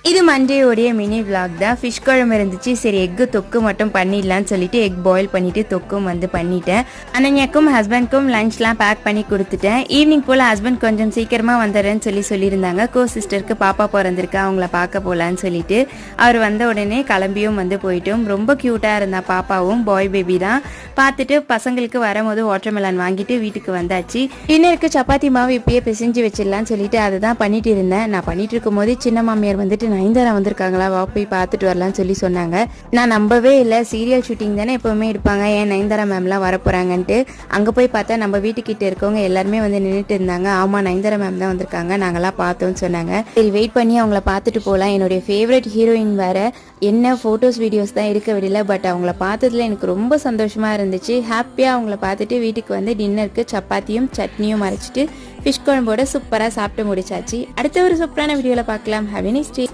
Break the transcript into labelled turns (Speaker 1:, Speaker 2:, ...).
Speaker 1: இது மண்டேயோடைய mini vlog தான். Fish குழம்பு இருந்துச்சு, சரி எக்கு தொக்கு மட்டும் பண்ணிடலான்னு சொல்லிட்டு எக் பாயில் பண்ணிட்டு தொக்கும் பண்ணிட்டேன். அனன்யாக்கும் ஹஸ்பண்ட்க்கும் லஞ்ச்லாம் பேக் பண்ணி கொடுத்துட்டேன். ஈவினிங் போல் ஹஸ்பண்ட் கொஞ்சம் சீக்கிரமாக வந்துடுறேன்னு சொல்லியிருந்தாங்க. கோ சிஸ்டருக்கு பாப்பா பிறந்திருக்கா, அவங்கள பார்க்க போகலான்னு சொல்லிட்டு அவர் வந்த உடனே கிளம்பியும் போயிட்டோம். ரொம்ப க்யூட்டாக இருந்தா பாப்பாவும், பாய் பேபி தான். பார்த்துட்டு பசங்களுக்கு வரும்போது வாட்டர்மெலன் வாங்கிட்டு வீட்டுக்கு வந்தாச்சு. டின்னருக்கு சப்பாத்தி மாவு இப்பயே பிசைஞ்சு வச்சிடலான்னு சொல்லிட்டு அதை தான் பண்ணிட்டு இருந்தேன். நான் பண்ணிட்டு இருக்கும் போது சின்ன மாமியார் நயன்தாரா வந்திருக்காங்களா, வா போய் பார்த்துட்டு வரலான்னு சொன்னாங்க. நான் நம்பவே இல்லை, சீரியல் ஷூட்டிங் தானே எப்பவுமே எடுப்பாங்க, ஏன் நயன்தாரா மேம்லாம் வரப்போறாங்கன்ட்டு. அங்கே போய் பார்த்தா நம்ம வீட்டுக்கிட்ட இருக்கவங்க எல்லாருமே நின்றுட்டு இருந்தாங்க. ஆமாம், நயன்தாரா மேம் தான் வந்திருக்காங்க, நாங்களாம் பார்த்தோம்னு சொன்னாங்க. சரி வெயிட் பண்ணி அவங்கள பார்த்துட்டு போகலாம். என்னுடைய ஃபேவரட் ஹீரோயின் வேற, என்ன ஃபோட்டோஸ் வீடியோஸ் தான் இருக்க விடல. பட் அவங்கள பார்த்ததுல எனக்கு ரொம்ப சந்தோஷமாக இருந்துச்சு. ஹாப்பியாக அவங்கள பார்த்துட்டு வீட்டுக்கு டின்னருக்கு சப்பாத்தியும் சட்னியும் அரைச்சிட்டு ஃபிஷ் குழம்போட சூப்பராக சாப்பிட்டு முடிச்சாச்சு. அடுத்த ஒரு சூப்பரான வீடியோவில் பார்க்கலாம். Have a nice day.